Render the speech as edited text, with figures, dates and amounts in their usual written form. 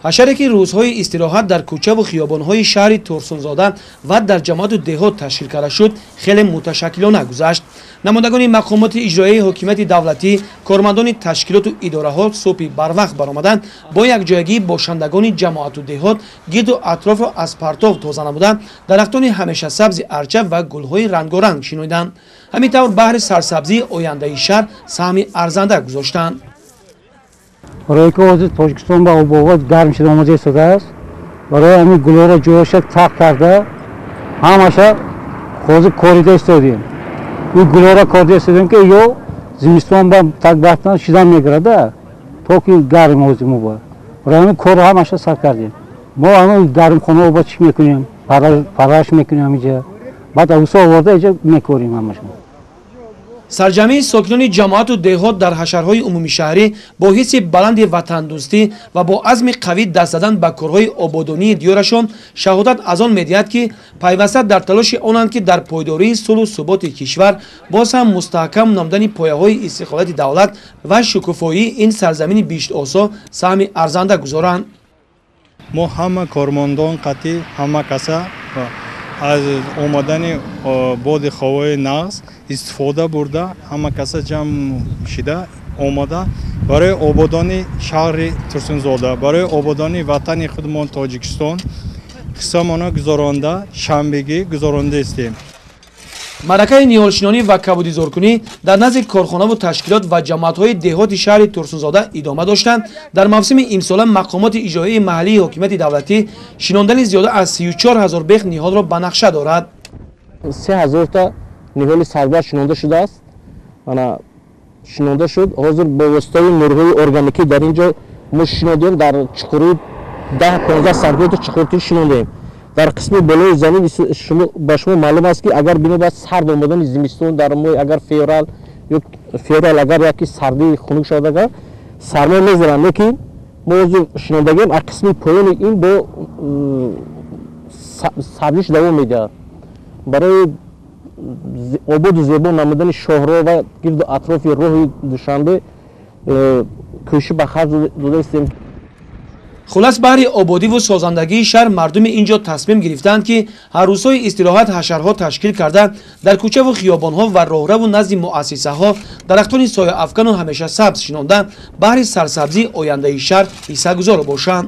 ҳашаре ки рӯзҳои истироҳат дар кӯчаву хиёбонҳои шаҳри Турсунзода ва дар ҷамоату деҳот ташкил карда шуд, хеле муташаккилона гузашт. намоядагони мақомоти иҷроияи ҳокимияти давлатӣ, кормандони ташкилоту идораҳо субҳи барвақт баромаданд, бо якҷоягии бошандагони ҷамоату деҳот гирду атрофро аз партов тоза намуда, дарахтони ҳамешасабзи арча ва гулҳои рангоранг шиноиданд. ҳамин тавр баҳри сарсабзии ояндаи шаҳр саҳми арзанда гузоштанд. برای که وضع تاجیکستان با آباد گرم شده آماده ایستاده است، برای همین گلها را جویش تق کرده همش خود کاریده ایستادیم. این گلها را کاریده ایستادیم که یا زمستان با تک برفتن شیدن میگرده تا که گرم وضع ما بود. برای همین کار همش سر کردیم. ما همین گرم خانه آباد چی میکنیم؟ پرورش میکنیم اینجا. بعد اوسا آورده اینجا میکاریم همش. сарҷамии сокинони ҷамоату деҳот дар ҳашарҳои умумии шаҳрӣ бо ҳисси баланди ватандӯстӣ ва бо азми қавӣ даст задан ба корҳои ободонии диёрашон шаҳодат аз он медиҳад ки пайваста дар талоши онанд ки дар пойдории сулҳу суботи кишвар боз ҳам мустаҳкам намудани пояҳои истиқлолияти давлат ва шукуфоии ин сарзамини биштосо саҳми арзанда гузоранд. мо ҳама кормондон қатъи ҳама каса аз омадани боди ҳавои нағз истифода бурда ҳама каса ҷамъ шуда омада барои ободони шаҳри Турсунзода, барои ободони ватани худмон Тоҷикистон қиссамона гузаронда шанбегӣ гузаронда истем. маъракаи ниҳолшинонӣ ва кабудизоркунӣ дар назди корхонаву ташкилот ва ҷамоатҳои деҳоти шаҳри Турсунзода идома доштанд. дар мавсими имсола мақомоти иҷроияи маҳаллии ҳокимияти давлатӣ шинондани зиёда аз 34 000 бех ниҳолро ба нақша дорад. 3000 та ниҳоли сарбар шинонда шудааст. ана шинонда шуд. ҳозир бо воситаи нурҳои органикӣ дар ин ҷо мо шинондем, дар чуқури 10-15 сарботи чуқуртӣ шинондем. дар қисми болои замин ба шумо маълум аст ки агар бинобар сард омадани зимистон дар моҳи агар феврал агар яки сардии хунук шавад сармо мезанад, лекин мо ҳозир шинондагем аз қисми поёни ин бо сардиш давом медиҳад. барои ободу зебо намудани шоҳро ва гирду атрофи роҳи душанбе кӯшиш ба харҷ дода истем. хулас баҳри ободиву созандагии шаҳр мардуми ин ҷо тасмим гирифтанд ки ҳар рӯзҳои истироҳат ҳашарҳо ташкил карда дар кӯчаву хиёбонҳо ва роҳраву назди муассисаҳо дарахтони сояафкану ҳамешасабз шинонда баҳри сарсабзии ояндаи шаҳр ҳиссагузор бошанд.